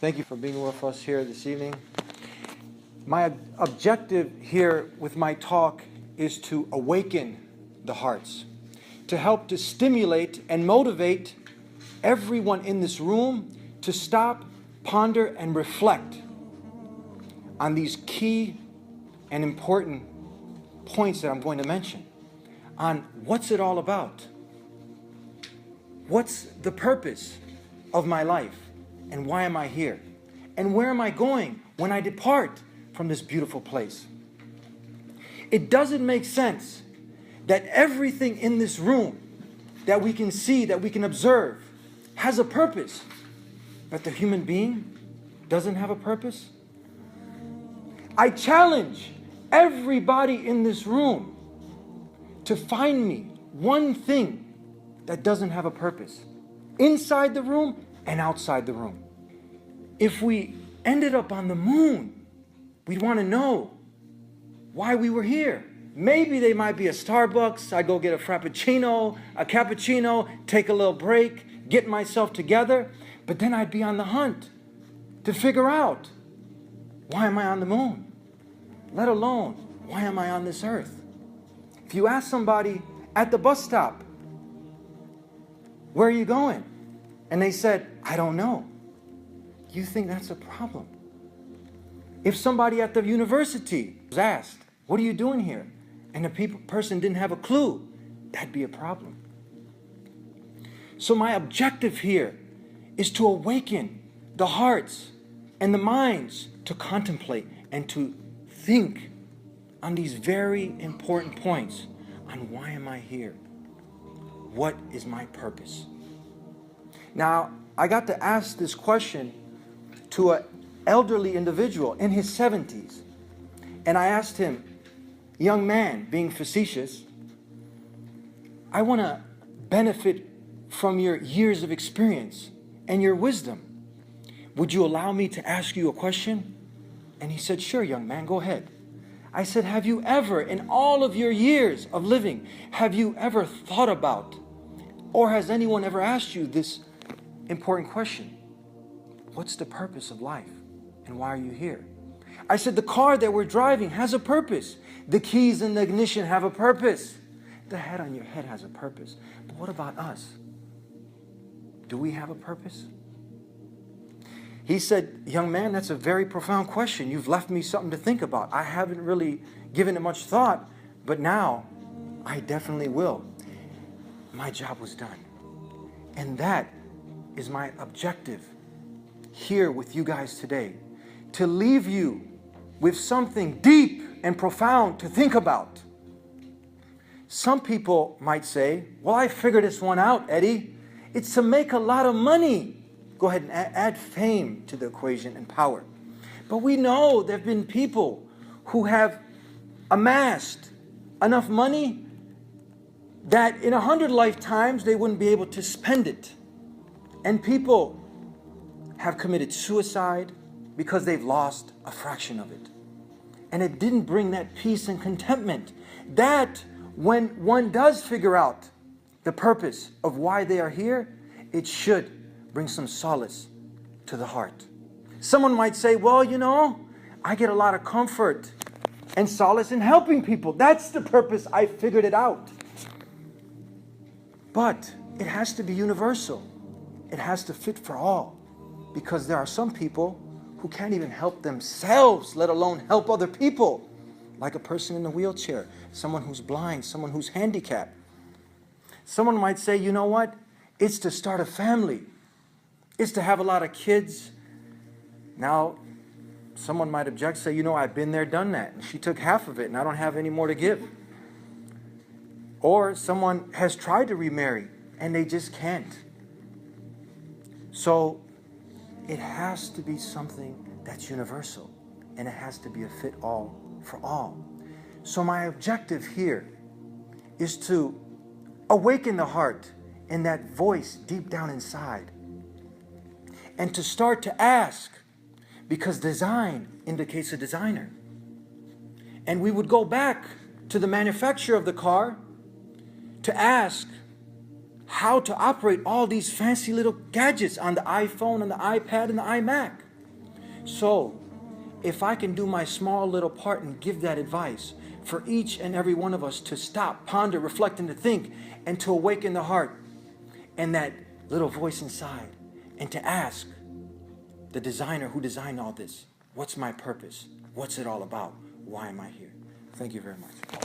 Thank you for being with us here this evening. My objective here with my talk is to awaken the hearts, to help to stimulate and motivate everyone in this room to stop, ponder, and reflect on these key and important points that I'm going to mention, on what's it all about? What's the purpose of my life? And why am I here? And where am I going when I depart from this beautiful place? It doesn't make sense that everything in this room that we can see, that we can observe, has a purpose, but the human being doesn't have a purpose. I challenge everybody in this room to find me one thing that doesn't have a purpose, inside the room and outside the room. If we ended up on the moon, we'd want to know why we were here. Maybe they might be a Starbucks, I go get a Frappuccino, a cappuccino, take a little break, get myself together, but then I'd be on the hunt to figure out, why am I on the moon? Let alone, why am I on this earth? If you ask somebody at the bus stop, where are you going? And they said, I don't know. You think that's a problem? If somebody at the university was asked, what are you doing here? And the person didn't have a clue, that'd be a problem. So my objective here is to awaken the hearts and the minds to contemplate and to think on these very important points on why am I here? What is my purpose? Now, I got to ask this question to an elderly individual in his 70s. And I asked him, young man, being facetious, I want to benefit from your years of experience and your wisdom. Would you allow me to ask you a question? And he said, sure, young man, go ahead. I said, have you ever, in all of your years of living, have you ever thought about, or has anyone ever asked you this important question? What's the purpose of life? And why are you here? I said, the car that we're driving has a purpose. The keys in the ignition have a purpose. The head on your head has a purpose. But what about us? Do we have a purpose? He said, young man, that's a very profound question. You've left me something to think about. I haven't really given it much thought, but now I definitely will. My job was done. And that is my objective here with you guys today, to leave you with something deep and profound to think about. Some people might say, well, I figured this one out, Eddie. It's to make a lot of money. Go ahead and add fame to the equation and power. But we know there have been people who have amassed enough money that in 100 lifetimes they wouldn't be able to spend it. And people have committed suicide because they've lost a fraction of it. And it didn't bring that peace and contentment that when one does figure out the purpose of why they are here, it should bring some solace to the heart. Someone might say, well, you know, I get a lot of comfort and solace in helping people. That's the purpose. I figured it out. But it has to be universal. It has to fit for all. Because there are some people who can't even help themselves, let alone help other people. Like a person in a wheelchair, someone who's blind, someone who's handicapped. Someone might say, you know what? It's to start a family. It's to have a lot of kids. Now, someone might object, say, you know, I've been there, done that. And she took half of it and I don't have any more to give. Or someone has tried to remarry and they just can't. So it has to be something that's universal, and it has to be a fit all for all. So my objective here is to awaken the heart and that voice deep down inside, and to start to ask, because design indicates a designer. And we would go back to the manufacturer of the car to ask how to operate all these fancy little gadgets on the iPhone and the iPad and the iMac. So, if I can do my small little part and give that advice for each and every one of us to stop, ponder, reflect, and to think, and to awaken the heart and that little voice inside, and to ask the designer who designed all this, what's my purpose? What's it all about? Why am I here? Thank you very much.